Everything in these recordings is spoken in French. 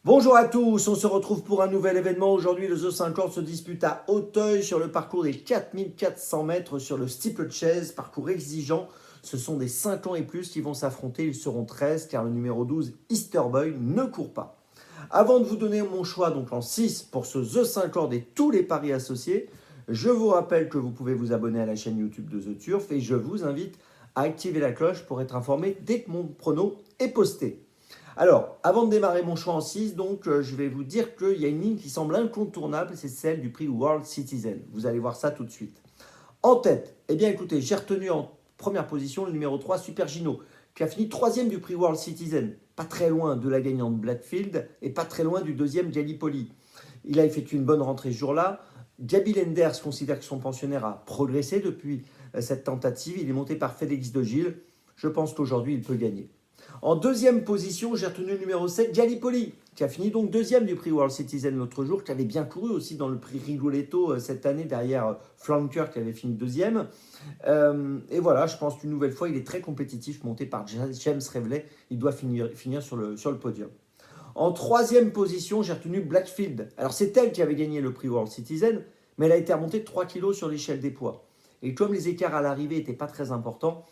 Bonjour à tous, on se retrouve pour un nouvel événement. Aujourd'hui, le The 50 se dispute à Auteuil sur le parcours des 4400 mètres sur le steeplechase, parcours exigeant. Ce sont des 5 ans et plus qui vont s'affronter, ils seront 13 car le numéro 12, Easterboy, ne court pas. Avant de vous donner mon choix donc en 6 pour ce The 50 et tous les paris associés, je vous rappelle que vous pouvez vous abonner à la chaîne YouTube de The Turf et je vous invite à activer la cloche pour être informé dès que mon prono est posté. Alors, avant de démarrer mon choix en 6, donc, je vais vous dire qu'il y a une ligne qui semble incontournable, c'est celle du prix World Citizen. Vous allez voir ça tout de suite. En tête, eh bien écoutez, j'ai retenu en première position le numéro 3, Super Gino, qui a fini 3e du prix World Citizen. Pas très loin de la gagnante Blackfield et pas très loin du 2e Gallipoli. Il a effectué une bonne rentrée ce jour-là. Gabi Lenders considère que son pensionnaire a progressé depuis cette tentative. Il est monté par Félix de Gilles. Je pense qu'aujourd'hui, il peut gagner. En deuxième position, j'ai retenu le numéro 7, Gallipoli, qui a fini donc deuxième du prix World Citizen l'autre jour, qui avait bien couru aussi dans le prix Rigoletto cette année derrière Flanker qui avait fini deuxième. Et voilà, je pense qu'une nouvelle fois, il est très compétitif, monté par James Reveley. Il doit finir sur le podium. En troisième position, j'ai retenu Blackfield. Alors c'est elle qui avait gagné le prix World Citizen, mais elle a été remontée de 3 kg sur l'échelle des poids. Et comme les écarts à l'arrivée n'étaient pas très importants,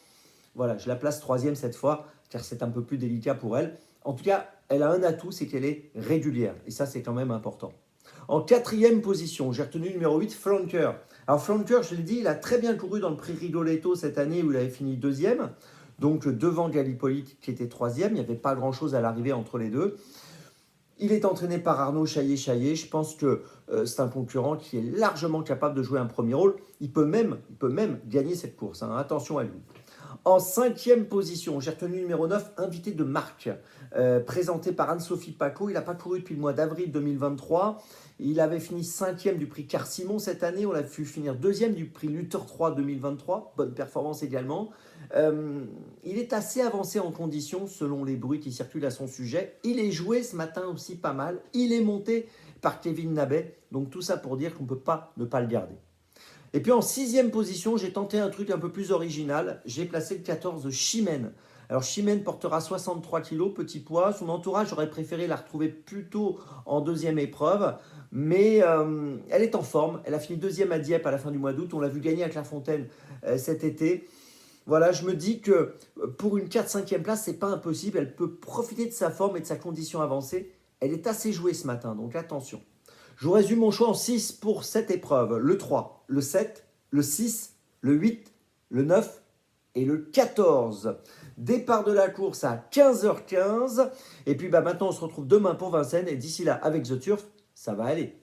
voilà, je la place troisième cette fois, car c'est un peu plus délicat pour elle. En tout cas, elle a un atout, c'est qu'elle est régulière. Et ça, c'est quand même important. En quatrième position, j'ai retenu le numéro 8, Flanker. Alors Flanker, je l'ai dit, il a très bien couru dans le prix Rigoletto cette année où il avait fini deuxième. Donc devant Gallipoli qui était troisième. Il n'y avait pas grand-chose à l'arrivée entre les deux. Il est entraîné par Arnaud Chaillet-Chaillet. Je pense que c'est un concurrent qui est largement capable de jouer un premier rôle. Il peut même gagner cette course. Hein. Attention à lui. En cinquième position, j'ai retenu le numéro 9, invité de marque, présenté par Anne-Sophie Paco. Il n'a pas couru depuis le mois d'avril 2023. Il avait fini cinquième du prix Car-Simon cette année. On l'a vu finir deuxième du prix Luther 3 2023. Bonne performance également. Il est assez avancé en condition selon les bruits qui circulent à son sujet. Il est joué ce matin aussi pas mal. Il est monté par Kevin Nabet. Donc tout ça pour dire qu'on ne peut pas ne pas le garder. Et puis en sixième position, j'ai tenté un truc un peu plus original. J'ai placé le 14 Chimène. Alors Chimène portera 63 kg, petit poids. Son entourage aurait préféré la retrouver plutôt en deuxième épreuve. Mais elle est en forme. Elle a fini deuxième à Dieppe à la fin du mois d'août. On l'a vu gagner à Clairefontaine cet été. Voilà, je me dis que pour une 4-5e place, c'est pas impossible. Elle peut profiter de sa forme et de sa condition avancée. Elle est assez jouée ce matin, donc attention. Je vous résume mon choix en 6 pour cette épreuve. Le 3, le 7, le 6, le 8, le 9 et le 14. Départ de la course à 15h15. Et puis maintenant, on se retrouve demain pour Vincennes. Et d'ici là, avec The Turf, ça va aller.